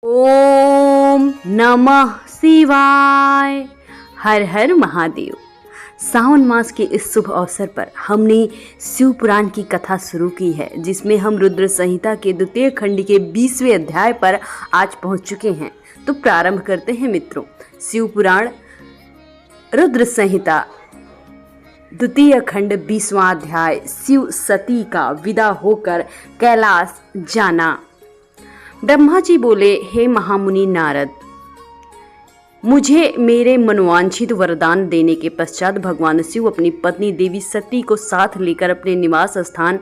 ओम नमः शिवाय। हर हर महादेव। सावन मास के इस शुभ अवसर पर हमने शिव पुराण की कथा शुरू की है, जिसमें हम रुद्र संहिता के द्वितीय खंड के 20वें अध्याय पर आज पहुंच चुके हैं। तो प्रारंभ करते हैं मित्रों। शिव पुराण रुद्र संहिता द्वितीय खंड 20वां अध्याय। शिव सती का विदा होकर कैलाश जाना। ब्रह्मा जी बोले, हे महामुनि नारद, मुझे मेरे मनोवांछित वरदान देने के पश्चात भगवान शिव अपनी पत्नी देवी सती को साथ लेकर अपने निवास स्थान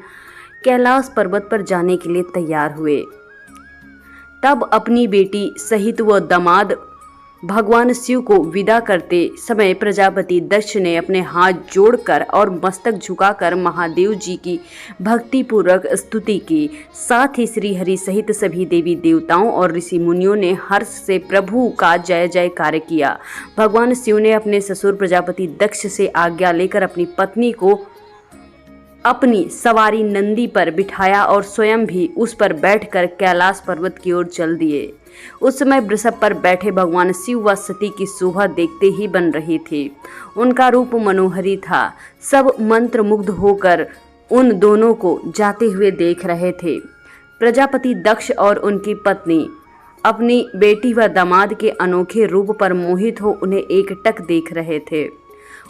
कैलाश पर्वत पर जाने के लिए तैयार हुए। तब अपनी बेटी सहित वह दामाद भगवान शिव को विदा करते समय प्रजापति दक्ष ने अपने हाथ जोड़कर और मस्तक झुकाकर महादेव जी की भक्ति पूर्वक स्तुति की। साथ ही श्री हरि सहित सभी देवी देवताओं और ऋषि मुनियों ने हर्ष से प्रभु का जय जयकार किया। भगवान शिव ने अपने ससुर प्रजापति दक्ष से आज्ञा लेकर अपनी पत्नी को अपनी सवारी नंदी पर बिठाया और स्वयं भी उस पर बैठकर कैलाश पर्वत की ओर चल दिए। उस समय वृषभ पर बैठे भगवान शिव व सती की शोभा देखते ही बन रही थी। उनका रूप मनोहरी था। सब मंत्र मुग्ध होकर उन दोनों को जाते हुए देख रहे थे। प्रजापति दक्ष और उनकी पत्नी अपनी बेटी व दामाद के अनोखे रूप पर मोहित हो उन्हें एकटक देख रहे थे।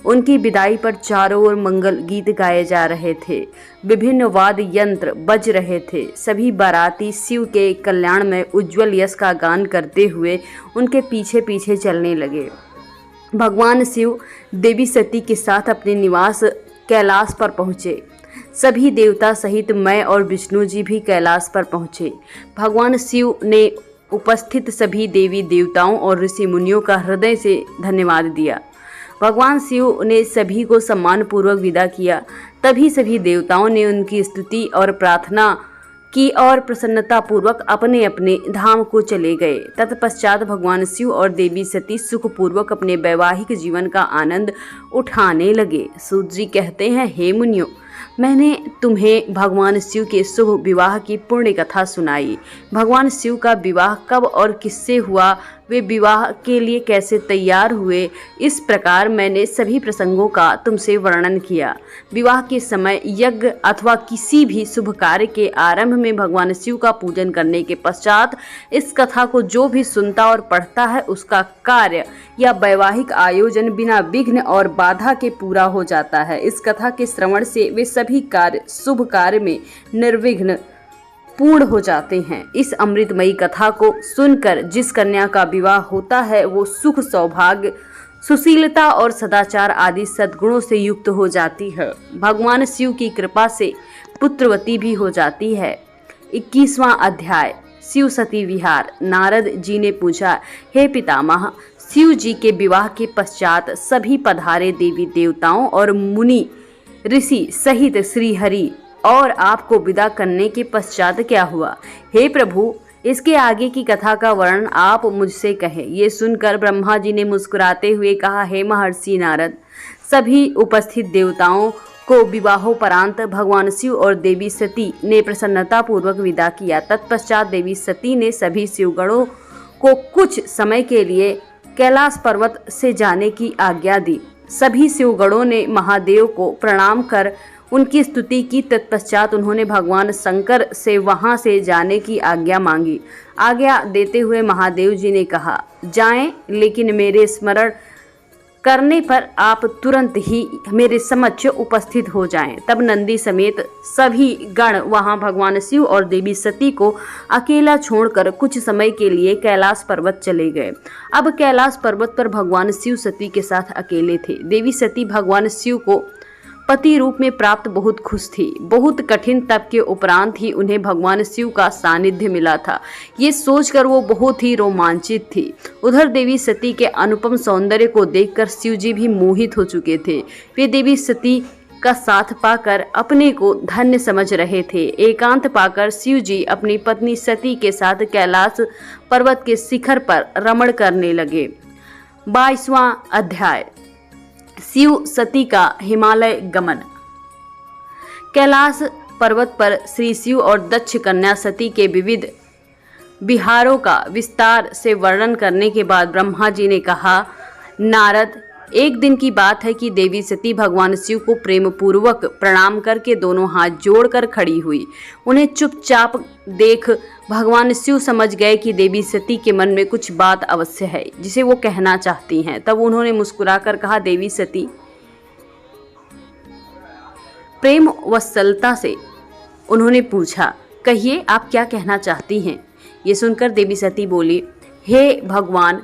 उनकी विदाई पर चारों ओर मंगल गीत गाए जा रहे थे। विभिन्न वाद्य यंत्र बज रहे थे। सभी बाराती शिव के कल्याण में उज्जवल यश का गान करते हुए उनके पीछे पीछे चलने लगे। भगवान शिव देवी सती के साथ अपने निवास कैलाश पर पहुँचे। सभी देवता सहित मैं और विष्णु जी भी कैलाश पर पहुँचे। भगवान शिव ने उपस्थित सभी देवी देवताओं और ऋषि मुनियों का हृदय से धन्यवाद दिया। भगवान शिव ने सभी को सम्मान पूर्वक विदा किया। तभी सभी देवताओं ने उनकी स्तुति और प्रार्थना की और प्रसन्नता पूर्वक अपने अपने धाम को चले गए। तत्पश्चात भगवान शिव और देवी सती सुखपूर्वक अपने वैवाहिक जीवन का आनंद उठाने लगे। सूत जी कहते हैं, हे मुनियों, मैंने तुम्हें भगवान शिव के शुभ विवाह की पुण्य कथा सुनाई। भगवान शिव का विवाह कब और किससे हुआ, वे विवाह के लिए कैसे तैयार हुए, इस प्रकार मैंने सभी प्रसंगों का तुमसे वर्णन किया। विवाह के समय यज्ञ अथवा किसी भी शुभ कार्य के आरंभ में भगवान शिव का पूजन करने के पश्चात इस कथा को जो भी सुनता और पढ़ता है, उसका कार्य या वैवाहिक आयोजन बिना विघ्न और बाधा के पूरा हो जाता है। इस कथा के श्रवण से वे सभी कार्य शुभ कार्य में निर्विघ्न पूर्ण हो जाते हैं। इस अमृतमयी कथा को सुनकर जिस कन्या का विवाह होता है, वो सुख, सौभाग्य, सुशीलता और सदाचार आदि सद्गुणों से युक्त हो जाती है। भगवान शिव की कृपा से पुत्रवती भी हो जाती है। 21वां अध्याय। शिव सती विहार। नारद जी ने पूछा, हे पितामह, शिव जी के विवाह के पश्चात सभी पधारे देवी देवताओं और मुनि ऋषि सहित श्री हरि और आपको विदा करने के पश्चात क्या हुआ? हे प्रभु, इसके आगे की कथा का वर्णन आप मुझसे कहें। ये सुनकर ब्रह्मा जी ने मुस्कुराते हुए कहा, हे महर्षि नारद, सभी उपस्थित देवताओं को विवाहोपरांत भगवान शिव और देवी सती ने प्रसन्नता पूर्वक विदा किया। तत्पश्चात देवी सती ने सभी शिवगणों को कुछ समय के लिए कैलाश पर्वत से जाने की आज्ञा दी। सभी शिवगणों ने महादेव को प्रणाम कर उनकी स्तुति की। तत्पश्चात उन्होंने भगवान शंकर से वहां से जाने की आज्ञा मांगी। आज्ञा देते हुए महादेव जी ने कहा, जाएं, लेकिन मेरे स्मरण करने पर आप तुरंत ही मेरे समक्ष उपस्थित हो जाएं। तब नंदी समेत सभी गण वहां भगवान शिव और देवी सती को अकेला छोड़कर कुछ समय के लिए कैलाश पर्वत चले गए। अब कैलाश पर्वत पर भगवान शिव सती के साथ अकेले थे। देवी सती भगवान शिव को पति रूप में प्राप्त बहुत खुश थी। बहुत कठिन तप के उपरांत ही उन्हें भगवान शिव का सानिध्य मिला था। ये सोचकर वो बहुत ही रोमांचित थी। उधर देवी सती के अनुपम सौंदर्य को देखकर शिव जी भी मोहित हो चुके थे। वे देवी सती का साथ पाकर अपने को धन्य समझ रहे थे। एकांत पाकर शिव जी अपनी पत्नी सती के साथ कैलाश पर्वत के शिखर पर रमण करने लगे। 22वां अध्याय। शिव सती का हिमालय गमन। कैलाश पर्वत पर श्री शिव और दक्ष कन्या सती के विविध विहारों का विस्तार से वर्णन करने के बाद ब्रह्मा जी ने कहा, नारद, एक दिन की बात है कि देवी सती भगवान शिव को प्रेम पूर्वक प्रणाम करके दोनों हाथ जोड़कर खड़ी हुई। उन्हें चुपचाप देख भगवान शिव समझ गए कि देवी सती के मन में कुछ बात अवश्य है जिसे वो कहना चाहती हैं। तब उन्होंने मुस्कुराकर कहा, देवी सती, प्रेम वत्सलता से उन्होंने पूछा, कहिए आप क्या कहना चाहती हैं। ये सुनकर देवी सती बोली, हे भगवान,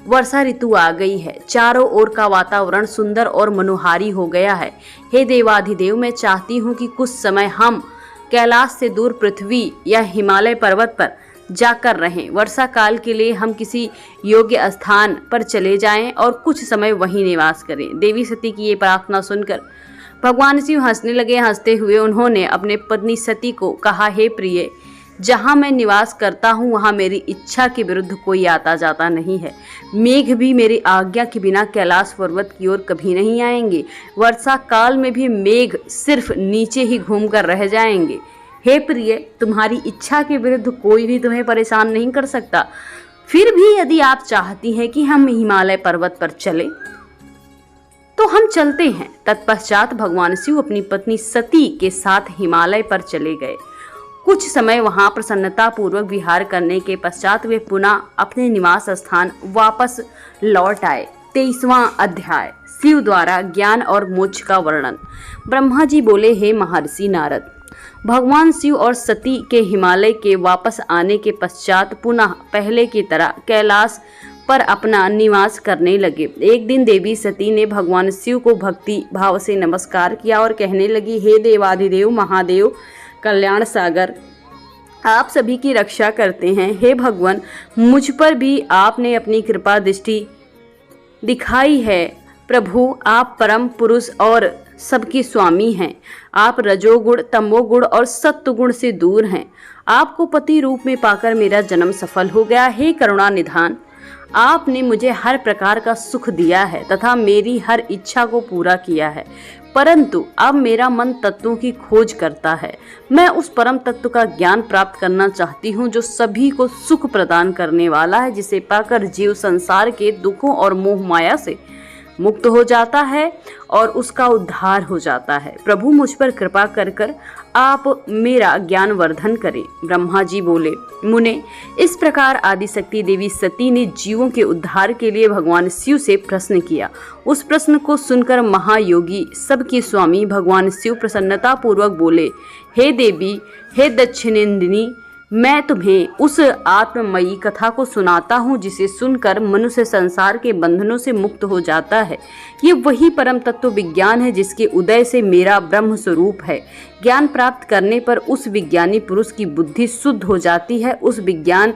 वर्षा ऋतु आ गई है, चारों ओर का वातावरण सुंदर और मनोहारी हो गया है। हे देवाधिदेव, मैं चाहती हूँ कि कुछ समय हम कैलाश से दूर पृथ्वी या हिमालय पर्वत पर जाकर रहें। वर्षा काल के लिए हम किसी योग्य स्थान पर चले जाएं और कुछ समय वहीं निवास करें। देवी सती की ये प्रार्थना सुनकर भगवान शिव हंसने लगे। हंसते हुए उन्होंने अपने पत्नी सती को कहा, हे प्रिय, जहाँ मैं निवास करता हूँ वहाँ मेरी इच्छा के विरुद्ध कोई आता जाता नहीं है। मेघ भी मेरी आज्ञा के बिना कैलाश पर्वत की ओर कभी नहीं आएंगे। वर्षा काल में भी मेघ सिर्फ नीचे ही घूमकर रह जाएंगे। हे प्रिय, तुम्हारी इच्छा के विरुद्ध कोई भी तुम्हें परेशान नहीं कर सकता। फिर भी यदि आप चाहती हैं कि हम हिमालय पर्वत पर चलें तो हम चलते हैं। तत्पश्चात भगवान शिव अपनी पत्नी सती के साथ हिमालय पर चले गए। कुछ समय वहां प्रसन्नता पूर्वक विहार करने के पश्चात वे पुनः अपने निवास स्थान वापस लौट आए। 23वां अध्याय, शिव द्वारा ज्ञान और मोक्ष का वर्णन। ब्रह्मा जी बोले, हे महर्षि नारद, भगवान शिव और सती के हिमालय के वापस आने के पश्चात पुनः पहले की तरह कैलाश पर अपना निवास करने लगे। एक दिन देवी सती ने भगवान शिव को भक्ति भाव से नमस्कार किया और कहने लगी, हे देवाधिदेव महादेव कल्याण सागर, आप सभी की रक्षा करते हैं। हे भगवान, मुझ पर भी आपने अपनी कृपा दृष्टि दिखाई है। प्रभु, आप परम पुरुष और सबके स्वामी हैं। आप रजोगुण, तमोगुण और सत्वगुण से दूर हैं। आपको पति रूप में पाकर मेरा जन्म सफल हो गया। हे करुणा निधान, आपने मुझे हर प्रकार का सुख दिया है तथा मेरी हर इच्छा को पूरा किया है, परंतु अब मेरा मन तत्वों की खोज करता है। मैं उस परम तत्व का ज्ञान प्राप्त करना चाहती हूँ जो सभी को सुख प्रदान करने वाला है, जिसे पाकर जीव संसार के दुखों और मोह माया से मुक्त हो जाता है और उसका उद्धार हो जाता है। प्रभु, मुझ पर कृपा कर कर आप मेरा ज्ञान वर्धन करें। ब्रह्मा जी बोले, मुने, इस प्रकार आदिशक्ति देवी सती ने जीवों के उद्धार के लिए भगवान शिव से प्रश्न किया। उस प्रश्न को सुनकर महायोगी सबके स्वामी भगवान शिव प्रसन्नता पूर्वक बोले, हे देवी, हे दक्षिणेंदिनी, मैं तुम्हें उस आत्ममयी कथा को सुनाता हूँ जिसे सुनकर मनुष्य संसार के बंधनों से मुक्त हो जाता है। ये वही परम तत्व विज्ञान है जिसके उदय से मेरा ब्रह्म स्वरूप है। ज्ञान प्राप्त करने पर उस विज्ञानी पुरुष की बुद्धि शुद्ध हो जाती है। उस विज्ञान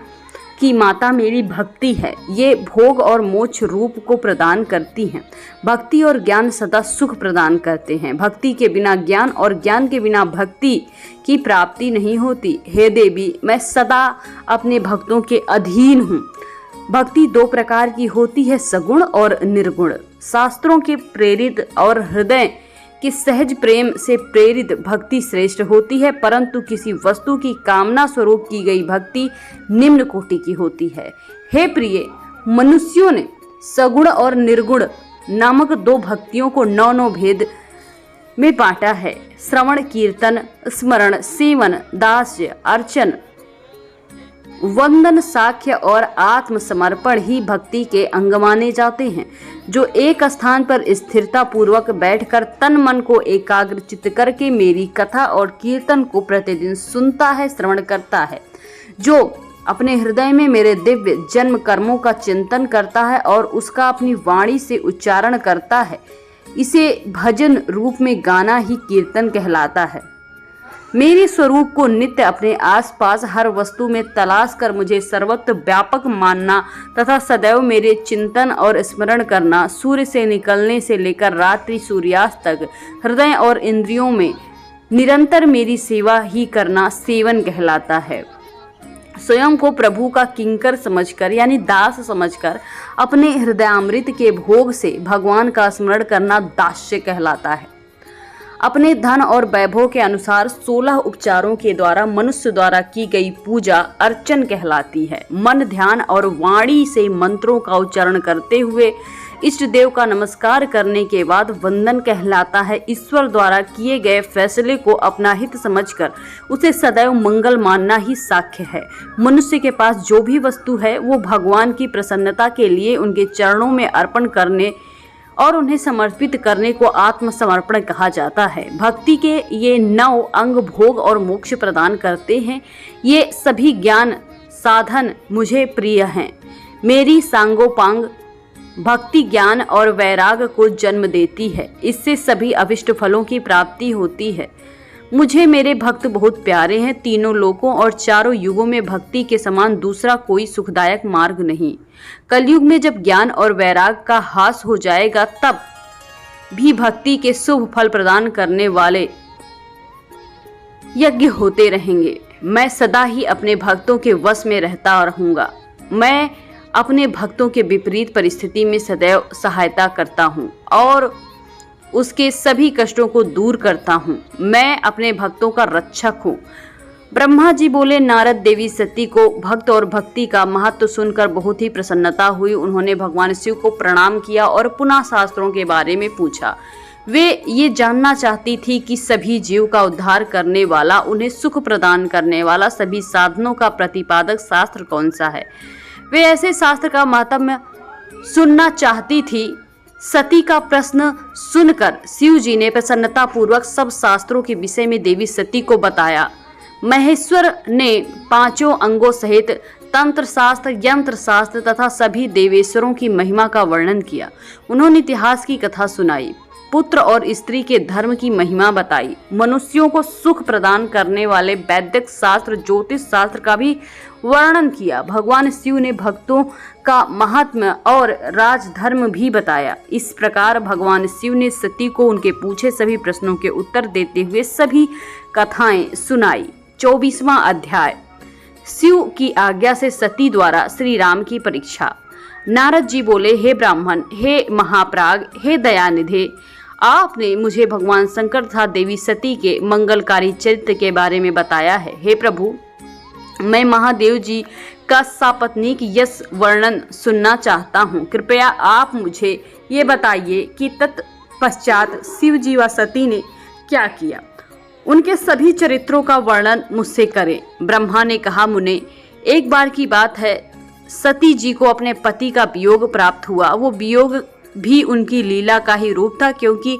की माता मेरी भक्ति है। ये भोग और मोक्ष रूप को प्रदान करती हैं। भक्ति और ज्ञान सदा सुख प्रदान करते हैं। भक्ति के बिना ज्ञान और ज्ञान के बिना भक्ति की प्राप्ति नहीं होती। हे देवी, मैं सदा अपने भक्तों के अधीन हूँ। भक्ति दो प्रकार की होती है, सगुण और निर्गुण। शास्त्रों के प्रेरित और हृदय कि सहज प्रेम से प्रेरित भक्ति श्रेष्ठ होती है, परंतु किसी वस्तु की कामना स्वरूप की गई भक्ति निम्न कोटि की होती है। हे प्रिय, मनुष्यों ने सगुण और निर्गुण नामक दो भक्तियों को 9 भेद में बांटा है। श्रवण, कीर्तन, स्मरण, सेवन, दास्य, अर्चन, वंदन, साख्य और आत्मसमर्पण ही भक्ति के अंग माने जाते हैं। जो एक स्थान पर स्थिरता पूर्वक बैठकर तन मन को एकाग्र चित्त करके मेरी कथा और कीर्तन को प्रतिदिन सुनता है, श्रवण करता है, जो अपने हृदय में मेरे दिव्य जन्म कर्मों का चिंतन करता है और उसका अपनी वाणी से उच्चारण करता है, इसे भजन रूप में गाना ही कीर्तन कहलाता है। मेरे स्वरूप को नित्य अपने आसपास हर वस्तु में तलाश कर मुझे सर्वत्र व्यापक मानना तथा सदैव मेरे चिंतन और स्मरण करना, सूर्य से निकलने से लेकर रात्रि सूर्यास्त तक हृदय और इंद्रियों में निरंतर मेरी सेवा ही करना सेवन कहलाता है। स्वयं को प्रभु का किंकर समझकर यानी दास समझकर अपने हृदयामृत के भोग से भगवान का स्मरण करना दास्य कहलाता है। अपने धन और वैभव के अनुसार 16 उपचारों के द्वारा मनुष्य द्वारा की गई पूजा अर्चन कहलाती है। मन, ध्यान और वाणी से मंत्रों का उच्चारण करते हुए इष्ट देव का नमस्कार करने के बाद वंदन कहलाता है। ईश्वर द्वारा किए गए फैसले को अपना हित समझकर उसे सदैव मंगल मानना ही साख्य है। मनुष्य के पास जो भी वस्तु है वो भगवान की प्रसन्नता के लिए उनके चरणों में अर्पण करने और उन्हें समर्पित करने को आत्मसमर्पण कहा जाता है। भक्ति के ये 9 अंग भोग और मोक्ष प्रदान करते हैं। ये सभी ज्ञान साधन मुझे प्रिय हैं। मेरी सांगोपांग भक्ति ज्ञान और वैराग को जन्म देती है। इससे सभी अभिष्ट फलों की प्राप्ति होती है। मुझे मेरे भक्त बहुत प्यारे हैं। तीनों लोकों और चारों युगों में भक्ति के समान दूसरा कोई सुखदायक मार्ग नहीं। कलयुग में जब ज्ञान और वैराग का हास हो जाएगा तब भी भक्ति के शुभ फल प्रदान करने वाले यज्ञ होते रहेंगे। मैं सदा ही अपने भक्तों के वश में रहता रहूंगा। मैं अपने भक्तों के विपरीत परिस्थिति में सदैव सहायता करता हूँ और उसके सभी कष्टों को दूर करता हूँ। मैं अपने भक्तों का रक्षक हूँ। ब्रह्मा जी बोले, नारद देवी सती को भक्त और भक्ति का महत्व सुनकर बहुत ही प्रसन्नता हुई। उन्होंने भगवान शिव को प्रणाम किया और पुनः शास्त्रों के बारे में पूछा। वे ये जानना चाहती थी कि सभी जीव का उद्धार करने वाला, उन्हें सुख प्रदान करने वाला, सभी साधनों का प्रतिपादक शास्त्र कौन सा है। वे ऐसे शास्त्र का महात्म्य सुनना चाहती थी। सती का प्रश्न सुनकर शिव जी ने प्रसन्नता पूर्वक सब शास्त्रों के विषय में देवी सती को बताया। महेश्वर ने 5 अंगों सहित तंत्र शास्त्र, यंत्र शास्त्र तथा सभी देवेश्वरों की महिमा का वर्णन किया। उन्होंने इतिहास की कथा सुनाई, पुत्र और स्त्री के धर्म की महिमा बताई, मनुष्यों को सुख प्रदान करने वाले वैदिक शास्त्र, ज्योतिष शास्त्र का भी वर्णन किया। भगवान शिव ने भक्तों का महात्म्य और राजधर्म भी बताया। इस प्रकार भगवान शिव ने सती को उनके पूछे सभी प्रश्नों के उत्तर देते हुए सभी कथाएं सुनाई। 24वां अध्याय, शिव की आज्ञा से सती द्वारा श्री राम की परीक्षा। नारद जी बोले, हे ब्राह्मण, हे महाप्राग, हे दयानिधे, आपने मुझे भगवान शंकर तथा देवी सती के मंगलकारी चरित्र के बारे में बताया है। हे प्रभु, मैं महादेव जी का सपत्नीक यश वर्णन सुनना चाहता हूँ। कृपया आप मुझे ये बताइए कि तत्पश्चात शिव जी व सती ने क्या किया। उनके सभी चरित्रों का वर्णन मुझसे करें। ब्रह्मा ने कहा, मुने, एक बार की बात है, सती जी को अपने पति का वियोग प्राप्त हुआ। वो वियोग भी उनकी लीला का ही रूप था, क्योंकि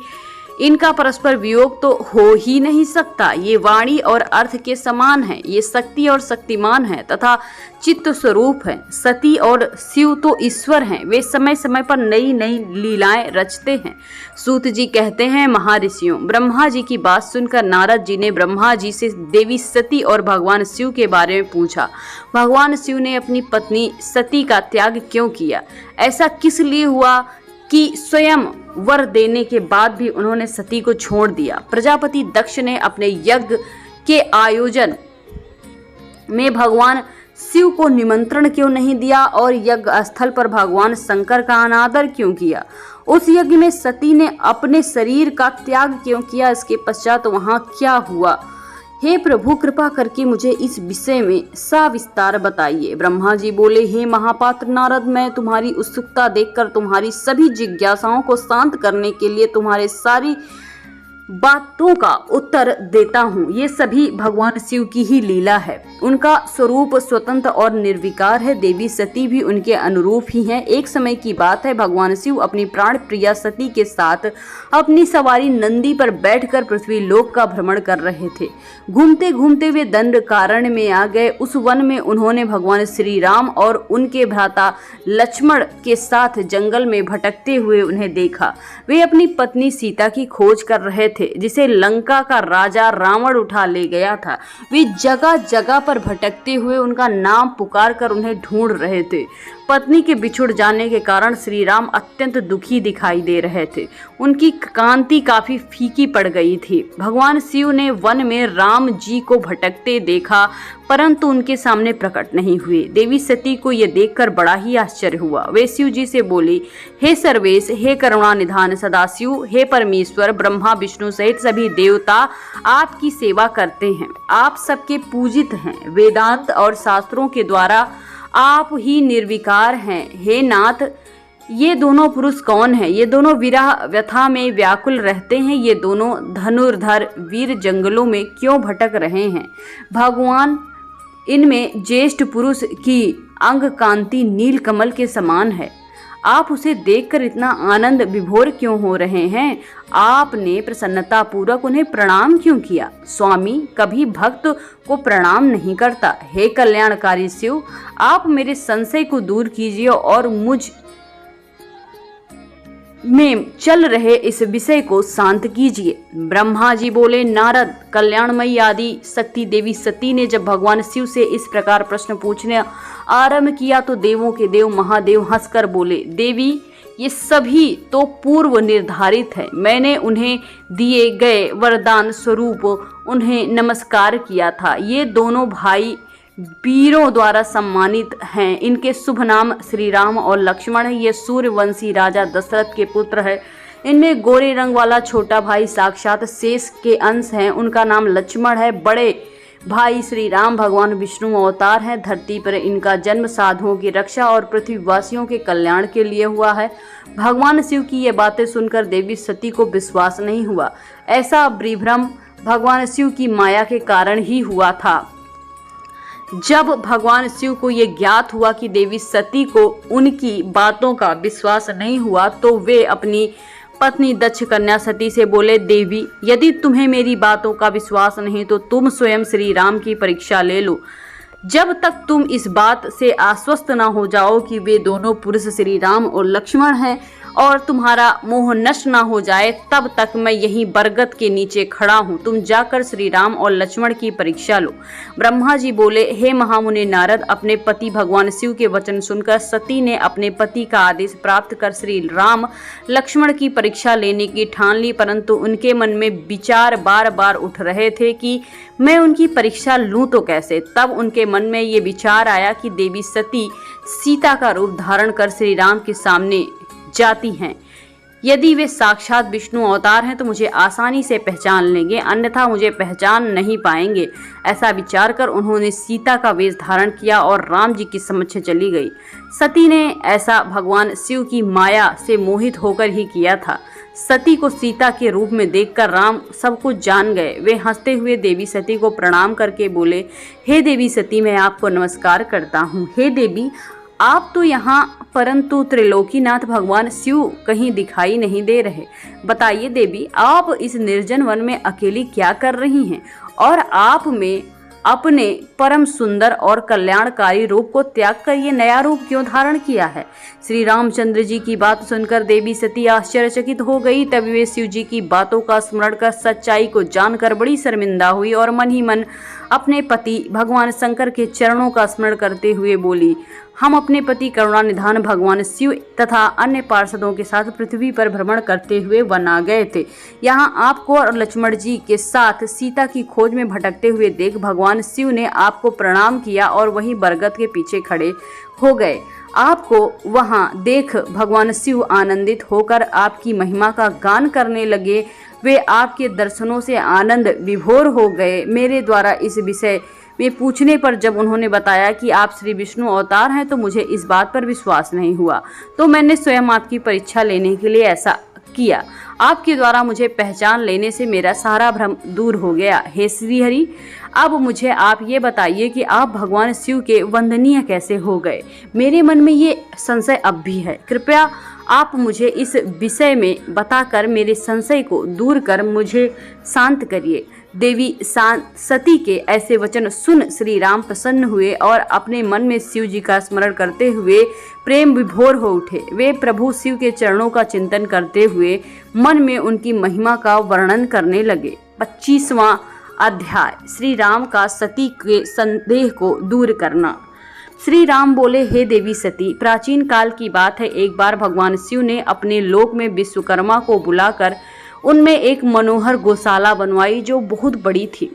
इनका परस्पर वियोग तो हो ही नहीं सकता। ये वाणी और अर्थ के समान है, ये शक्ति और शक्तिमान है तथा चित्त स्वरूप है। सती और शिव तो ईश्वर हैं, वे समय समय पर नई नई लीलाएं रचते हैं। सूत जी कहते हैं, महर्षियों, ब्रह्मा जी की बात सुनकर नारद जी ने ब्रह्मा जी से देवी सती और भगवान शिव के बारे में पूछा। भगवान शिव ने अपनी पत्नी सती का त्याग क्यों किया? ऐसा किस लिए हुआ कि स्वयं वर देने के बाद भी उन्होंने सती को छोड़ दिया? प्रजापति दक्ष ने अपने यज्ञ के आयोजन में भगवान शिव को निमंत्रण क्यों नहीं दिया और यज्ञ स्थल पर भगवान शंकर का अनादर क्यों किया? उस यज्ञ में सती ने अपने शरीर का त्याग क्यों किया? इसके पश्चात वहां क्या हुआ? हे प्रभु, कृपा करके मुझे इस विषय में सविस्तार बताइए। ब्रह्मा जी बोले, हे महापात्र नारद, मैं तुम्हारी उत्सुकता देखकर तुम्हारी सभी जिज्ञासाओं को शांत करने के लिए तुम्हारे सारी बातों का उत्तर देता हूँ। ये सभी भगवान शिव की ही लीला है। उनका स्वरूप स्वतंत्र और निर्विकार है। देवी सती भी उनके अनुरूप ही हैं। एक समय की बात है, भगवान शिव अपनी प्राण प्रिया सती के साथ अपनी सवारी नंदी पर बैठकर पृथ्वी लोक का भ्रमण कर रहे थे। घूमते घूमते वे दंडकारण्य में आ गए। उस वन में उन्होंने भगवान श्री राम और उनके भ्राता लक्ष्मण के साथ जंगल में भटकते हुए उन्हें देखा। वे अपनी पत्नी सीता की खोज कर रहे थे, जिसे लंका का राजा रावण उठा ले गया था। वे जगह जगह पर भटकते हुए उनका नाम पुकार कर उन्हें ढूंढ रहे थे। पत्नी के बिछुड़ जाने के कारण श्री राम अत्यंत दुखी दिखाई दे रहे थे। उनकी कांति काफी फीकी पड़ गई थी। भगवान शिव ने वन में राम जी को भटकते देखा। परंतु उनके सामने प्रकट नहीं हुए। देवी सती को यह देखकर बड़ा ही आश्चर्य हुआ। वे शिव जी से बोली, हे सर्वेश, हे करुणा निधान सदाशिव, हे परमेश्वर, ब्रह्मा विष्णु सहित सभी देवता आपकी सेवा करते हैं। आप सबके पूजित हैं। वेदांत और शास्त्रों के द्वारा आप ही निर्विकार हैं। हे नाथ, ये दोनों पुरुष कौन हैं? ये दोनों विरह व्यथा में व्याकुल रहते हैं। ये दोनों धनुर्धर वीर जंगलों में क्यों भटक रहे हैं? भगवान, इनमें ज्येष्ठ पुरुष की अंग कांति नील कमल के समान है। आप उसे देखकर इतना आनंद विभोर क्यों हो रहे हैं? आपने प्रसन्नता पूर्वक उन्हें प्रणाम क्यों किया? स्वामी कभी भक्त को प्रणाम नहीं करता। हे कल्याणकारी शिव, आप मेरे संशय को दूर कीजिए और मुझ में चल रहे इस विषय को शांत कीजिए। ब्रह्मा जी बोले, नारद, कल्याणमयी आदि शक्ति देवी सती ने जब भगवान शिव से इस प्रकार प्रश्न पूछने आरंभ किया तो देवों के देव महादेव हंसकर बोले, देवी, ये सभी तो पूर्व निर्धारित है। मैंने उन्हें दिए गए वरदान स्वरूप उन्हें नमस्कार किया था। ये दोनों भाई वीरों द्वारा सम्मानित हैं। इनके शुभ नाम श्री राम और लक्ष्मण है। ये सूर्यवंशी राजा दशरथ के पुत्र है। इनमें गोरे रंग वाला छोटा भाई साक्षात शेष के अंश हैं। उनका नाम लक्ष्मण है। बड़े भाई श्री राम भगवान विष्णु अवतार हैं। धरती पर इनका जन्म साधुओं की रक्षा और पृथ्वीवासियों के कल्याण के लिए हुआ है। भगवान शिव की ये बातें सुनकर देवी सती को विश्वास नहीं हुआ। ऐसा विभ्रम भगवान शिव की माया के कारण ही हुआ था। जब भगवान शिव को ये ज्ञात हुआ कि देवी सती को उनकी बातों का विश्वास नहीं हुआ तो वे अपनी पत्नी दक्ष कन्या सती से बोले, देवी, यदि तुम्हें मेरी बातों का विश्वास नहीं तो तुम स्वयं श्री राम की परीक्षा ले लो। जब तक तुम इस बात से आश्वस्त न हो जाओ कि वे दोनों पुरुष श्री राम और लक्ष्मण हैं और तुम्हारा मोह नष्ट न हो जाए, तब तक मैं यहीं बरगद के नीचे खड़ा हूँ। तुम जाकर श्री राम और लक्ष्मण की परीक्षा लो। ब्रह्मा जी बोले, हे महामुनि नारद, अपने पति भगवान शिव के वचन सुनकर सती ने अपने पति का आदेश प्राप्त कर श्री राम लक्ष्मण की परीक्षा लेने की ठान ली। परंतु उनके मन में विचार बार बार उठ रहे थे कि मैं उनकी परीक्षा लूं तो कैसे। तब उनके मन में ये विचार आया कि देवी सती सीता का रूप धारण कर श्री राम के सामने जाती हैं। यदि वे साक्षात विष्णु अवतार हैं तो मुझे आसानी से पहचान लेंगे, अन्यथा मुझे पहचान नहीं पाएंगे। ऐसा विचार कर उन्होंने सीता का वेश धारण किया और राम जी के समक्ष चली गई। सती ने ऐसा भगवान शिव की माया से मोहित होकर ही किया था। सती को सीता के रूप में देखकर राम सब कुछ जान गए। वे हंसते हुए देवी सती को प्रणाम करके बोले, हे देवी सती, मैं आपको नमस्कार करता हूँ। हे देवी, आप तो यहाँ, परंतु त्रिलोकीनाथ भगवान शिव कहीं दिखाई नहीं दे रहे। बताइए देवी, आप इस निर्जन वन में अकेली क्या कर रही हैं और आप में अपने परम सुंदर और कल्याणकारी रूप को त्याग कर ये नया रूप क्यों धारण किया है? श्री रामचंद्र जी की बात सुनकर देवी सती आश्चर्यचकित हो गई। तभी वे शिव जी की बातों का स्मरण कर सच्चाई को जानकर बड़ी शर्मिंदा हुई और मन ही मन अपने पति भगवान शंकर के चरणों का स्मरण करते हुए बोली, हम अपने पति करुणा निधान भगवान शिव तथा अन्य पार्षदों के साथ पृथ्वी पर भ्रमण करते हुए वन आ गए थे। यहाँ आपको और लक्ष्मण जी के साथ सीता की खोज में भटकते हुए देख भगवान शिव ने आपको प्रणाम किया और वहीं बरगद के पीछे खड़े हो गए। आपको वहां देख भगवान शिव आनंदित होकर आपकी महिमा का गान करने लगे। वे आपके दर्शनों से आनंद विभोर हो गए। मेरे द्वारा इस विषय में पूछने पर जब उन्होंने बताया कि आप श्री विष्णु अवतार हैं तो मुझे इस बात पर विश्वास नहीं हुआ, तो मैंने स्वयं आपकी परीक्षा लेने के लिए ऐसा किया। आपके द्वारा मुझे पहचान लेने से मेरा सारा भ्रम दूर हो गया। हे श्री हरि, अब मुझे आप ये बताइए कि आप भगवान शिव के वंदनीय कैसे हो गए? मेरे मन में ये संशय अब भी है। कृपया आप मुझे इस विषय में बताकर मेरे संशय को दूर कर मुझे शांत करिए। देवी सती के ऐसे वचन सुन श्री राम प्रसन्न हुए और अपने मन में शिव जी का स्मरण करते हुए प्रेम विभोर हो उठे। वे प्रभु शिव के चरणों का चिंतन करते हुए मन में उनकी महिमा का वर्णन करने लगे। 25वां अध्याय, श्री राम का सती के संदेह को दूर करना। श्री राम बोले, हे देवी सती, प्राचीन काल की बात है। एक बार भगवान शिव ने अपने लोक में विश्वकर्मा को बुलाकर उनमें एक मनोहर गौशाला बनवाई जो बहुत बड़ी थी।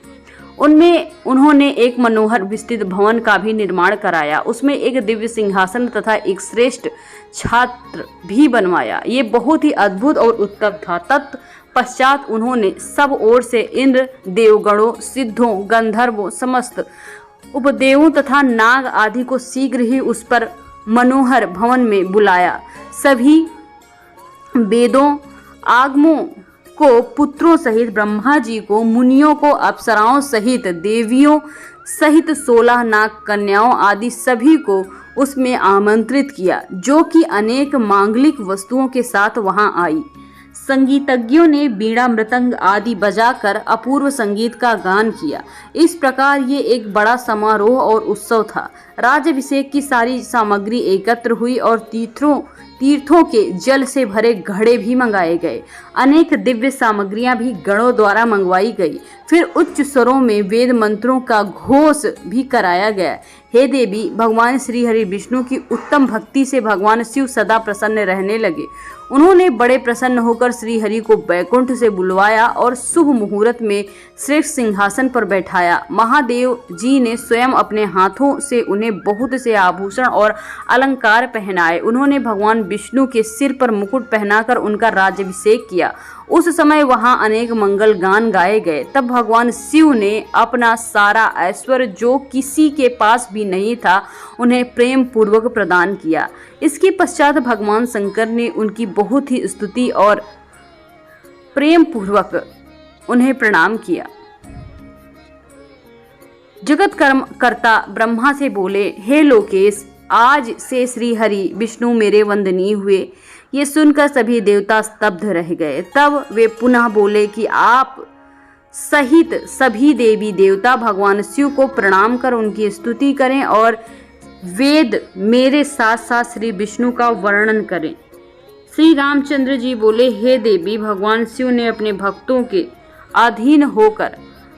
उनमें उन्होंने एक मनोहर विस्तृत भवन का भी निर्माण कराया। उसमें एक दिव्य सिंहासन तथा एक श्रेष्ठ छात्र भी बनवाया। ये बहुत ही अद्भुत और उत्तम था। तत्पश्चात उन्होंने सब ओर से इंद्र, देवगणों, सिद्धों, गंधर्वों, समस्त उपदेवों तथा नाग आदि को शीघ्र ही उस पर मनोहर भवन में बुलाया। सभी वेदों, आगमों को, पुत्रों सहित ब्रह्मा जी को, मुनियों को, अप्सराओं सहित देवियों सहित 16 नाग कन्याओं आदि सभी को उसमें आमंत्रित किया, जो कि अनेक मांगलिक वस्तुओं के साथ वहां आई। संगीतज्ञों ने बीड़ा, मृदंग आदि बजाकर अपूर्व संगीत का गान किया। इस प्रकार ये एक बड़ा समारोह और उत्सव था। राज्याभिषेक की सारी सामग्री एकत्र हुई और तीर्थों के जल से भरे घड़े भी मंगाए गए। अनेक दिव्य सामग्रियां भी गणों द्वारा मंगवाई गई। फिर उच्च स्वरों में वेद मंत्रों का घोष भी कराया गया। हे देवी, भगवान श्री हरि विष्णु की उत्तम भक्ति से भगवान शिव सदा प्रसन्न रहने लगे। उन्होंने बड़े प्रसन्न होकर श्री हरि को बैकुंठ से बुलवाया और शुभ मुहूर्त में श्रेष्ठ सिंहासन पर बैठाया। महादेव जी ने स्वयं अपने हाथों से उन्हें बहुत से आभूषण और अलंकार पहनाए। उन्होंने भगवान विष्णु के सिर पर मुकुट पहनाकर उनका राज्याभिषेक किया। उस समय वहां अनेक मंगल गान गाए गए। तब भगवान शिव ने अपना सारा ऐश्वर्य, जो किसी के पास भी नहीं था, उन्हें प्रेम पूर्वक प्रदान किया। इसके पश्चात भगवान शंकर ने उनकी बहुत ही स्तुति और प्रेम पूर्वक उन्हें प्रणाम किया। जगत कर्ता ब्रह्मा से बोले, हे लोकेश, आज से श्री हरि विष्णु मेरे वंदनीय हुए। ये सुनकर सभी देवता स्तब्ध रह गए। तब वे पुनः बोले कि आप सहित सभी देवी देवता भगवान शिव को प्रणाम कर उनकी स्तुति करें और वेद मेरे साथ साथ श्री विष्णु का वर्णन करें। श्री रामचंद्र जी बोले, हे देवी, भगवान शिव ने अपने भक्तों के अधीन होकर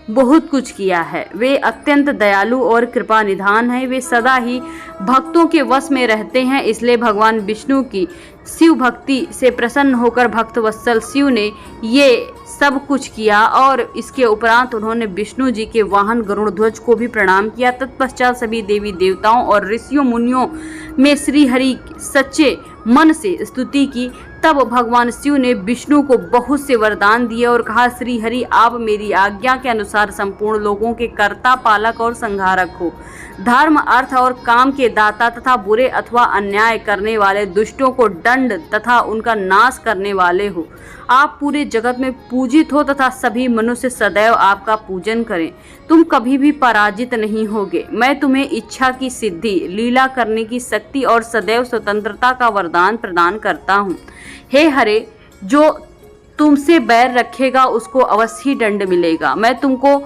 बहुत कुछ किया है। वे अत्यंत दयालु और कृपा निधान हैं। वे सदा ही भक्तों के वश में रहते हैं। इसलिए भगवान विष्णु की शिव भक्ति से प्रसन्न होकर भक्त वत्सल शिव ने ये सब कुछ किया और इसके उपरांत उन्होंने विष्णु जी के वाहन गरुड़ ध्वज को भी प्रणाम किया। तत्पश्चात सभी देवी देवताओं और ऋषियों मुनियों में श्री हरि सच्चे मन से स्तुति की। तब भगवान शिव ने विष्णु को बहुत से वरदान दिए और कहा, श्री हरि, आप मेरी आज्ञा के अनुसार संपूर्ण लोगों के कर्ता, पालक और संहारक हो। धर्म, अर्थ और काम के दाता तथा बुरे अथवा अन्याय करने वाले दुष्टों को दंड तथा उनका नाश करने वाले हो। आप पूरे जगत में पूजित हो तथा सभी मनुष्य सदैव आपका पूजन करें। तुम कभी भी पराजित नहीं होगे। मैं तुम्हें इच्छा की सिद्धि, लीला करने की शक्ति और सदैव स्वतंत्रता का वरदान प्रदान करता हूँ। हे हरे, जो तुमसे बैर रखेगा उसको अवश्य दंड मिलेगा। मैं तुमको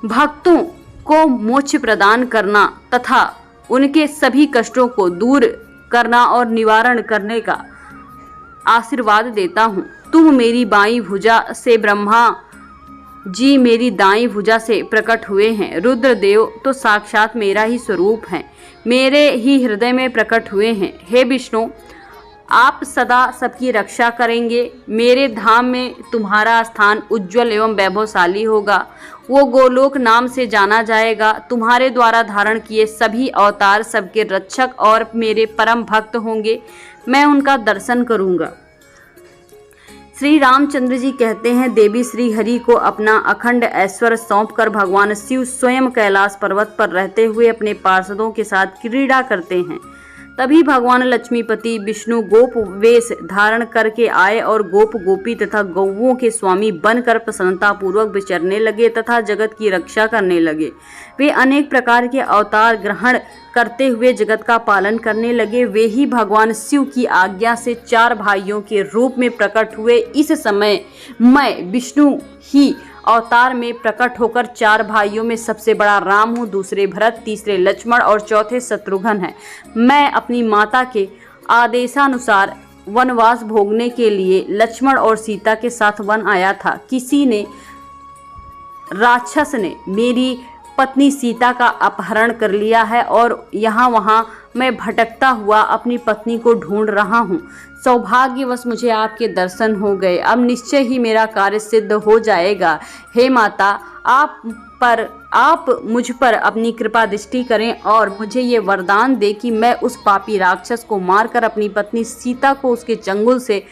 भक्तों को मोक्ष प्रदान करना तथा उनके सभी कष्टों को दूर करना और निवारण करने का आशीर्वाद देता हूँ। तुम मेरी बाईं भुजा से, ब्रह्मा जी मेरी दाईं भुजा से प्रकट हुए हैं। रुद्रदेव तो साक्षात मेरा ही स्वरूप है, मेरे ही हृदय में प्रकट हुए हैं। हे विष्णु, आप सदा सबकी रक्षा करेंगे। मेरे धाम में तुम्हारा स्थान उज्जवल एवं वैभवशाली होगा। वो गोलोक नाम से जाना जाएगा। तुम्हारे द्वारा धारण किए सभी अवतार सबके रक्षक और मेरे परम भक्त होंगे। मैं उनका दर्शन करूंगा। श्री रामचंद्र जी कहते हैं, देवी श्री हरि को अपना अखंड ऐश्वर्य सौंपकर भगवान शिव स्वयं कैलाश पर्वत पर रहते हुए अपने पार्षदों के साथ क्रीड़ा करते हैं। तभी भगवान लक्ष्मीपति विष्णु गोप वेश धारण करके आए और गोप गोपी तथा गौओं के स्वामी बनकर प्रसन्नता पूर्वक विचरने लगे तथा जगत की रक्षा करने लगे। वे अनेक प्रकार के अवतार ग्रहण करते हुए जगत का पालन करने लगे। वे ही भगवान शिव की आज्ञा से 4 भाइयों के रूप में प्रकट हुए। इस समय मैं विष्णु ही अवतार में प्रकट होकर 4 भाइयों में सबसे बड़ा राम हूँ, दूसरे भरत, तीसरे लक्ष्मण और चौथे शत्रुघ्न है। मैं अपनी माता के आदेशानुसार वनवास भोगने के लिए लक्ष्मण और सीता के साथ वन आया था। किसी ने राक्षस ने मेरी पत्नी सीता का अपहरण कर लिया है और यहाँ वहाँ मैं भटकता हुआ अपनी पत्नी को ढूंढ रहा हूँ। सौभाग्यवश मुझे आपके दर्शन हो गए। अब निश्चय ही मेरा कार्य सिद्ध हो जाएगा। हे माता, आप मुझ पर अपनी कृपा दृष्टि करें और मुझे ये वरदान दे कि मैं उस पापी राक्षस को मारकर अपनी पत्नी सीता को उसके चंगुल से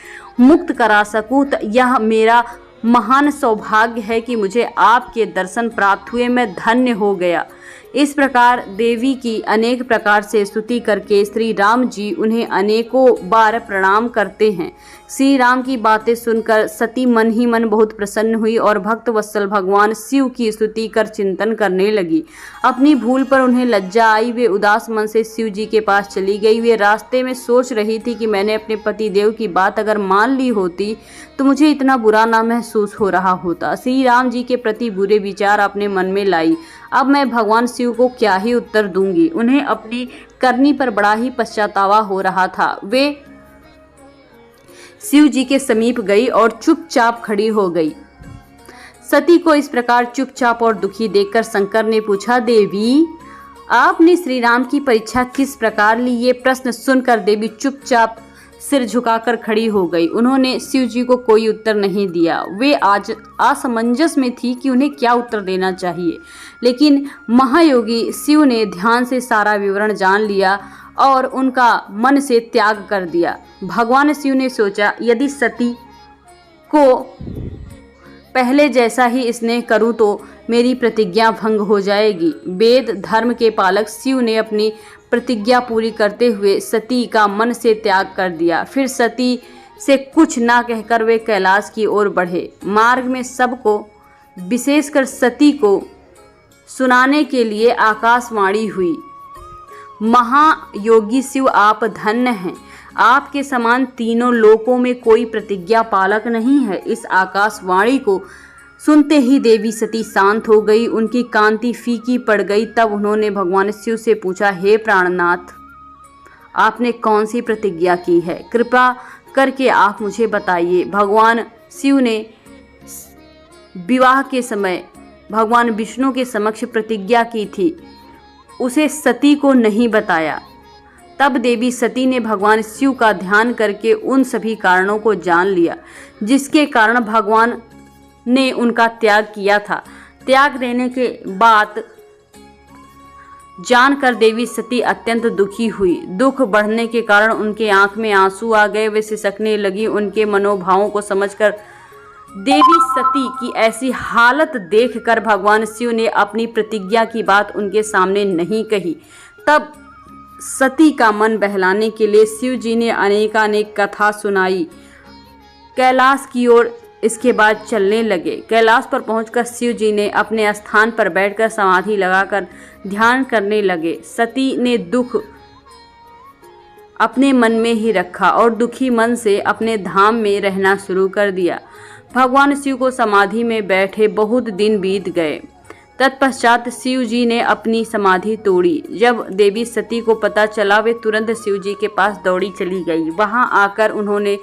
मुक्त करा सकूं। यह मेरा महान सौभाग्य है कि मुझे आपके दर्शन प्राप्त हुए। मैं धन्य हो गया। इस प्रकार देवी की अनेक प्रकार से स्तुति करके श्री राम जी उन्हें अनेकों बार प्रणाम करते हैं। श्री राम की बातें सुनकर सती मन ही मन बहुत प्रसन्न हुई और भक्त वत्सल भगवान शिव की स्तुति कर चिंतन करने लगी। अपनी भूल पर उन्हें लज्जा आई। वे उदास मन से शिव जी के पास चली गई। वे रास्ते में सोच रही थी कि मैंने अपने पति देव की बात अगर मान ली होती तो मुझे इतना बुरा ना महसूस हो रहा होता। श्री राम जी के प्रति बुरे विचार अपने मन में लाई। अब मैं भगवान शिव को क्या ही उत्तर दूंगी। उन्हें अपनी करनी पर बड़ा ही पश्चातावा हो रहा था। वे शिव जी के समीप गई और चुपचाप खड़ी हो गई। सती को इस प्रकार चुपचाप और दुखी देखकर शंकर ने पूछा, देवी, आपने श्री राम की परीक्षा किस प्रकार ली? ये प्रश्न सुनकर देवी चुपचाप सिर झुकाकर खड़ी हो गई। उन्होंने शिव जी को कोई उत्तर नहीं दिया। वे आज असमंजस में थी कि उन्हें क्या उत्तर देना चाहिए, लेकिन महायोगी शिव ने ध्यान से सारा विवरण जान लिया और उनका मन से त्याग कर दिया। भगवान शिव ने सोचा, यदि सती को पहले जैसा ही स्नेह करूं तो मेरी प्रतिज्ञा भंग हो जाएगी। वेद धर्म के पालक शिव ने अपनी प्रतिज्ञा पूरी करते हुए सती का मन से त्याग कर दिया। फिर सती से कुछ ना कहकर वे कैलाश की ओर बढ़े। मार्ग में सबको, विशेषकर सती को सुनाने के लिए आकाशवाणी हुई। महायोगी शिव, आप धन्य हैं। आपके समान तीनों लोकों में कोई प्रतिज्ञा पालक नहीं है। इस आकाशवाणी को सुनते ही देवी सती शांत हो गई। उनकी कांति फीकी पड़ गई। तब उन्होंने भगवान शिव से पूछा, हे प्राणनाथ, आपने कौन सी प्रतिज्ञा की है? कृपा करके आप मुझे बताइए। भगवान शिव ने विवाह के समय भगवान विष्णु के समक्ष प्रतिज्ञा की थी, उसे सती को नहीं बताया। तब देवी सती ने भगवान शिव का ध्यान करके उन सभी कारणों को जान लिया जिसके कारण भगवान ने उनका त्याग किया था। त्याग देने के बाद जानकर देवी सती अत्यंत दुखी हुई। दुख बढ़ने के कारण उनके आंख में आंसू आ गए। वे सिसकने लगी। उनके मनोभावों को समझकर देवी सती की ऐसी हालत देखकर भगवान शिव ने अपनी प्रतिज्ञा की बात उनके सामने नहीं कही। तब सती का मन बहलाने के लिए शिव जी ने अनेकानेक कथा सुनाई। कैलाश की ओर इसके बाद चलने लगे। कैलाश पर पहुंचकर शिव जी ने अपने स्थान पर बैठकर समाधि लगाकर ध्यान करने लगे। सती ने दुख अपने मन में ही रखा और दुखी मन से अपने धाम में रहना शुरू कर दिया। भगवान शिव को समाधि में बैठे बहुत दिन बीत गए। तत्पश्चात शिव जी ने अपनी समाधि तोड़ी। जब देवी सती को पता चला, वे तुरंत शिव जी के पास दौड़ी चली गई। वहां आकर उन्होंने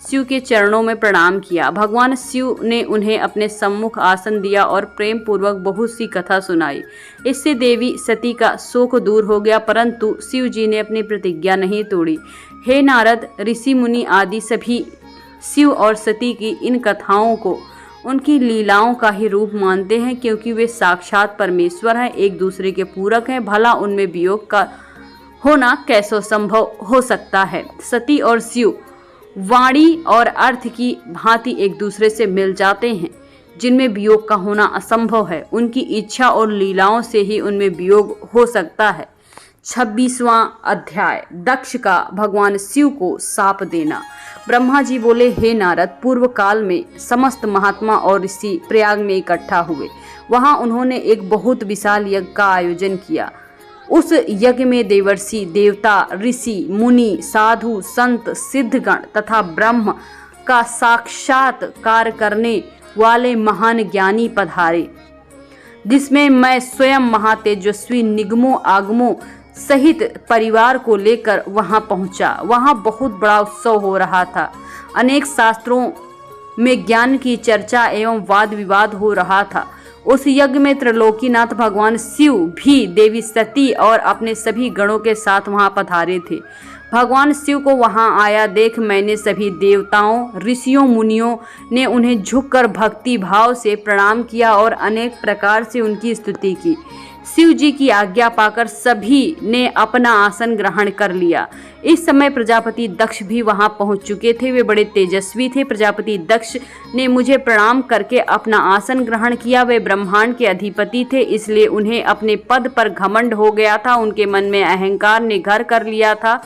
शिव के चरणों में प्रणाम किया। भगवान शिव ने उन्हें अपने सम्मुख आसन दिया और प्रेम पूर्वक बहुत सी कथा सुनाई। इससे देवी सती का शोक दूर हो गया, परंतु शिव जी ने अपनी प्रतिज्ञा नहीं तोड़ी। हे नारद, ऋषि मुनि आदि सभी शिव और सती की इन कथाओं को उनकी लीलाओं का ही रूप मानते हैं, क्योंकि वे साक्षात परमेश्वर हैं, एक दूसरे के पूरक हैं। भला उनमें वियोग का होना कैसे संभव हो सकता है? सती और शिव वाणी और अर्थ की भांति एक दूसरे से मिल जाते हैं, जिनमें वियोग का होना असंभव है। उनकी इच्छा और लीलाओं से ही उनमें वियोग हो सकता है। 26वां अध्याय, दक्ष का भगवान शिव को शाप देना। ब्रह्मा जी बोले, हे नारद, पूर्व काल में समस्त महात्मा और ऋषि प्रयाग में इकट्ठा हुए। वहां उन्होंने एक बहुत विशाल यज्ञ का आयोजन किया। उस यज्ञ में देवर्षि, देवता, ऋषि, मुनि, साधु, संत, सिद्धगण तथा ब्रह्म का साक्षात्कार करने वाले महान ज्ञानी पधारे, जिसमें मैं स्वयं महातेजस्वी निगमों आगमों सहित परिवार को लेकर वहां पहुंचा। वहां बहुत बड़ा उत्सव हो रहा था। अनेक शास्त्रों में ज्ञान की चर्चा एवं वाद विवाद हो रहा था। उस यज्ञ में त्रिलोकीनाथ भगवान शिव भी देवी सती और अपने सभी गणों के साथ वहां पधारे थे। भगवान शिव को वहां आया देख मैंने सभी देवताओं, ऋषियों, मुनियों ने उन्हें झुककर भक्ति भाव से प्रणाम किया और अनेक प्रकार से उनकी स्तुति की। शिव जी की आज्ञा पाकर सभी ने अपना आसन ग्रहण कर लिया। इस समय प्रजापति दक्ष भी वहां पहुंच चुके थे। वे बड़े तेजस्वी थे। प्रजापति दक्ष ने मुझे प्रणाम करके अपना आसन ग्रहण किया। वे ब्रह्मांड के अधिपति थे, इसलिए उन्हें अपने पद पर घमंड हो गया था। उनके मन में अहंकार ने घर कर लिया था।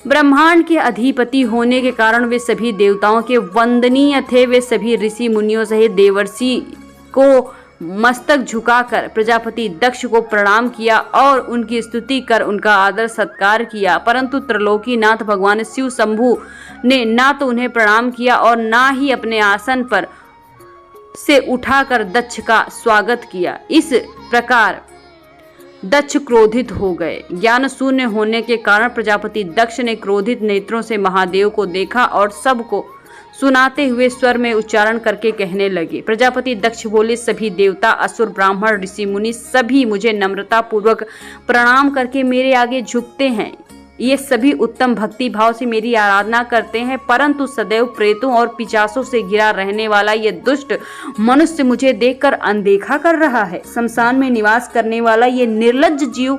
ब्रह्मांड के अधिपति होने के कारण वे सभी देवताओं के वंदनीय थे। वे सभी ऋषि मुनियों सहित देवर्षि को मस्तक झुकाकर प्रजापति दक्ष को प्रणाम किया और उनकी स्तुति कर उनका आदर सत्कार किया। परंतु त्रिलोकीनाथ भगवान शिव शंभु ने ना तो उन्हें प्रणाम किया और ना ही अपने आसन पर से उठाकर दक्ष का स्वागत किया। इस प्रकार दक्ष क्रोधित हो गए। ज्ञान शून्य होने के कारण प्रजापति दक्ष ने क्रोधित नेत्रों से महादेव को देखा और सबको सुनाते हुए स्वर में उच्चारण करके कहने लगे। प्रजापति दक्ष बोले, सभी देवता, असुर, ब्राह्मण, ऋषि मुनि सभी मुझे नम्रता पूर्वक प्रणाम करके मेरे आगे झुकते हैं। ये सभी उत्तम भक्ति भाव से मेरी आराधना करते हैं, परंतु सदैव प्रेतों और पिशाचों से घिरा रहने वाला ये दुष्ट मनुष्य मुझे देखकर अनदेखा कर रहा है। शमशान में निवास करने वाला ये निर्लज्ज जीव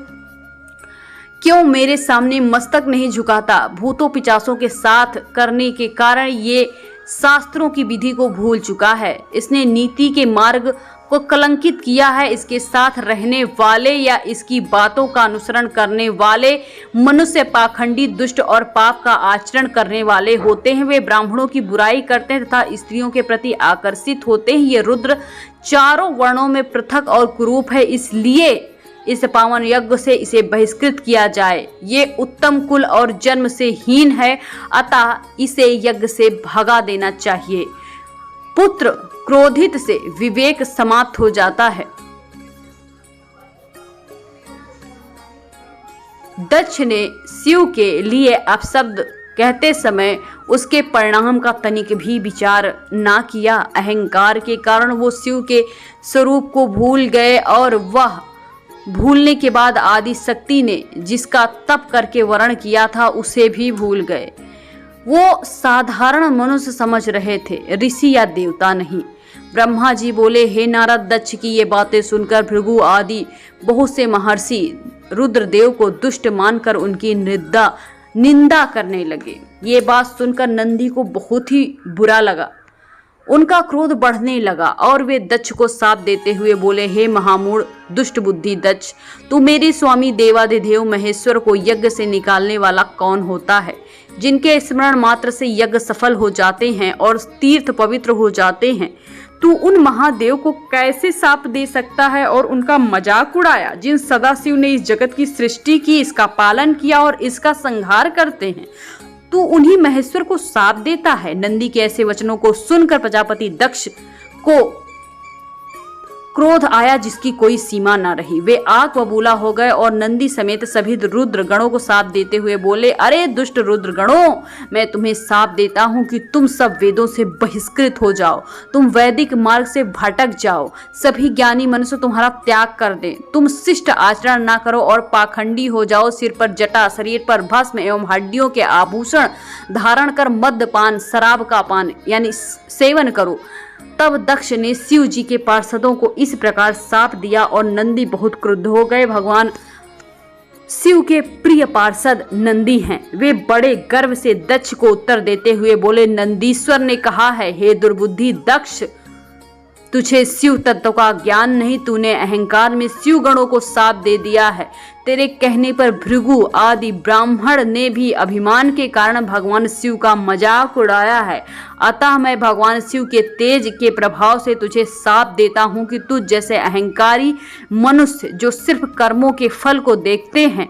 क्यों मेरे सामने मस्तक नहीं झुकाता? भूतों पिशाचों के साथ करने के कारण ये शास्त्रों की विधि को भूल चुका है। इसने नीति के मार्ग को कलंकित किया है। इसके साथ रहने वाले या इसकी बातों का अनुसरण करने वाले मनुष्य पाखंडी, दुष्ट और पाप का आचरण करने वाले होते हैं। वे ब्राह्मणों की बुराई करते हैं तथा स्त्रियों के प्रति आकर्षित होते हैं। ये रुद्र चारों वर्णों में पृथक और कुरूप है, इसलिए इस पावन यज्ञ से इसे बहिष्कृत किया जाए। ये उत्तम कुल और जन्म से हीन है, अतः इसे यज्ञ से भगा देना चाहिए। पुत्र क्रोधित से विवेक समाप्त हो जाता है। दक्ष ने शिव के लिए अपशब्द कहते समय उसके परिणाम का तनिक भी विचार ना किया। अहंकार के कारण वो शिव के स्वरूप को भूल गए और वह भूलने के बाद आदि शक्ति ने जिसका तप करके वर्ण किया था उसे भी भूल गए। वो साधारण मनुष्य समझ रहे थे, ऋषि या देवता नहीं। ब्रह्मा जी बोले, हे नारद, दक्ष की ये बातें सुनकर भृगु आदि बहुत से महर्षि रुद्रदेव को दुष्ट मानकर उनकी निंदा करने लगे। ये बात सुनकर नंदी को बहुत ही बुरा लगा। उनका क्रोध बढ़ने लगा और वे दक्ष को शाप देते हुए बोले, हे महामूढ़, दुष्ट बुद्धि दक्ष, तू मेरे स्वामी देवाधिदेव महेश्वर को यज्ञ से निकालने वाला कौन होता है? जिनके स्मरण मात्र से यज्ञ सफल हो जाते हैं और तीर्थ पवित्र हो जाते हैं, तू उन महादेव को कैसे शाप दे सकता है और उनका मजाक उड़ाया? जिन सदाशिव ने इस जगत की सृष्टि की, इसका पालन किया और इसका संहार करते हैं, तू उन्हीं महेश्वर को शाप देता है। नंदी के ऐसे वचनों को सुनकर प्रजापति दक्ष को क्रोध आया जिसकी कोई सीमा न रही। वे आग बबूला हो गए और नंदी समेत सभी रुद्र गणों को शाप देते हुए बोले, अरे दुष्ट रुद्र गणों, मैं तुम्हें शाप देता हूँ कि तुम सब वेदों से बहिष्कृत हो जाओ, तुम वैदिक मार्ग से भटक जाओ, सभी ज्ञानी मनुष्य तुम्हारा त्याग कर दें, तुम शिष्ट आचरण ना करो और पाखंडी हो जाओ, सिर पर जटा, शरीर पर भस्म एवं हड्डियों के आभूषण धारण कर मद्यपान, शराब का पान यानी सेवन करो। तब दक्ष ने शिव जी के पार्षदों को इस प्रकार शाप दिया और नंदी बहुत क्रुद्ध हो गए। भगवान शिव के प्रिय पार्षद नंदी हैं। वे बड़े गर्व से दक्ष को उत्तर देते हुए बोले, नंदीश्वर ने कहा है, हे दुर्बुद्धि दक्ष, तुझे शिव तत्व का ज्ञान नहीं, तूने अहंकार में शिव गणों को शाप दे दिया है। तेरे कहने पर भृगु आदि ब्राह्मण ने भी अभिमान के कारण भगवान शिव का मजाक उड़ाया है। अतः मैं भगवान शिव के तेज के प्रभाव से तुझे शाप देता हूँ कि तुझ जैसे अहंकारी मनुष्य जो सिर्फ कर्मों के फल को देखते हैं,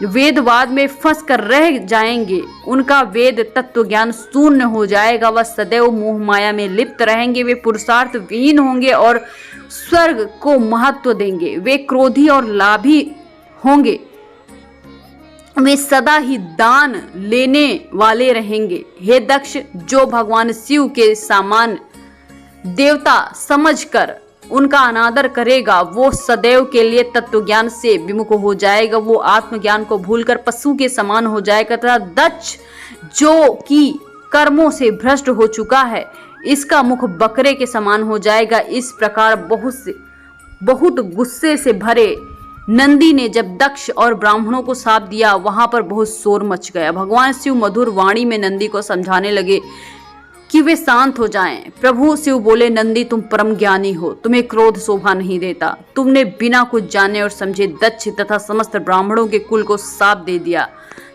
वेदवाद में फंस कर रह जाएंगे, उनका वेद तत्व ज्ञान शून्य हो जाएगा, वह सदैव मोह माया में लिप्त रहेंगे, वे पुरुषार्थ विहीन होंगे और स्वर्ग को महत्व देंगे, वे क्रोधी और लाभी होंगे, वे सदा ही दान लेने वाले रहेंगे। हे दक्ष, जो भगवान शिव के समान देवता समझकर उनका अनादर करेगा वो सदैव के लिए तत्व ज्ञान से विमुख हो जाएगा, वो आत्मज्ञान को भूलकर पशु के समान हो जाएगा तथा दक्ष जो कि कर्मों से भ्रष्ट हो चुका है इसका मुख बकरे के समान हो जाएगा। इस प्रकार बहुत गुस्से से भरे नंदी ने जब दक्ष और ब्राह्मणों को शाप दिया वहां पर बहुत शोर मच गया। भगवान शिव मधुर वाणी में नंदी को समझाने लगे कि वे शांत हो जाएं। प्रभु शिव बोले, नंदी तुम परम ज्ञानी हो, तुम्हें क्रोध शोभा नहीं देता। तुमने बिना कुछ जाने और समझे दक्ष तथा समस्त ब्राह्मणों के कुल को शाप दे दिया।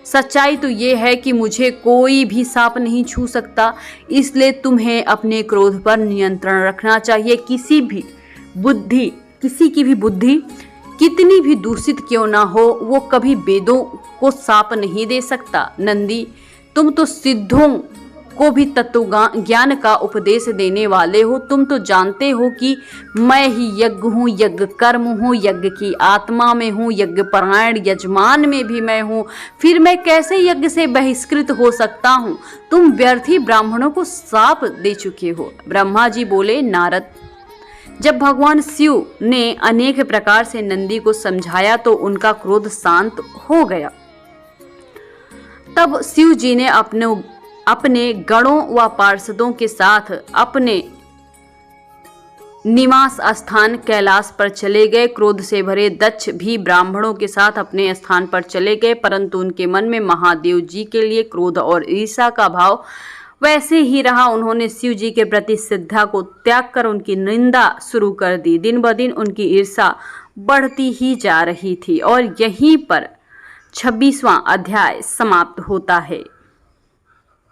सच्चाई तो ये है कि मुझे कोई भी सांप नहीं छू सकता, इसलिए तुम्हें अपने क्रोध पर नियंत्रण रखना चाहिए। किसी की भी बुद्धि कितनी भी दूषित क्यों ना हो, वो कभी वेदों को शाप नहीं दे सकता। नंदी, तुम तो सिद्धों को भी तत्व ज्ञान का उपदेश देने वाले हो। तुम तो जानते हो कि मैं ही यज्ञ हूँ, यज्ञ कर्म हूँ, यज्ञ की आत्मा में हूँ, यज्ञ परायण यजमान में भी मैं हूँ। फिर मैं कैसे यज्ञ से बहिष्कृत हो सकता हूँ? तुम व्यर्थी ब्राह्मणों को शाप दे चुके हो। ब्रह्मा जी बोले, नारद, जब भगवान शिव ने अनेक प्रकार से नंदी को समझाया तो उनका क्रोध शांत हो गया। तब शिव जी ने अपने गणों व पार्षदों के साथ अपने निवास स्थान कैलाश पर चले गए। क्रोध से भरे दक्ष भी ब्राह्मणों के साथ अपने स्थान पर चले गए, परंतु उनके मन में महादेव जी के लिए क्रोध और ईर्ष्या का भाव वैसे ही रहा। उन्होंने शिव जी के प्रति श्रद्धा को त्याग कर उनकी निंदा शुरू कर दी। दिन ब दिन उनकी ईर्ष्या बढ़ती ही जा रही थी। और यहीं पर 26वां अध्याय समाप्त होता है।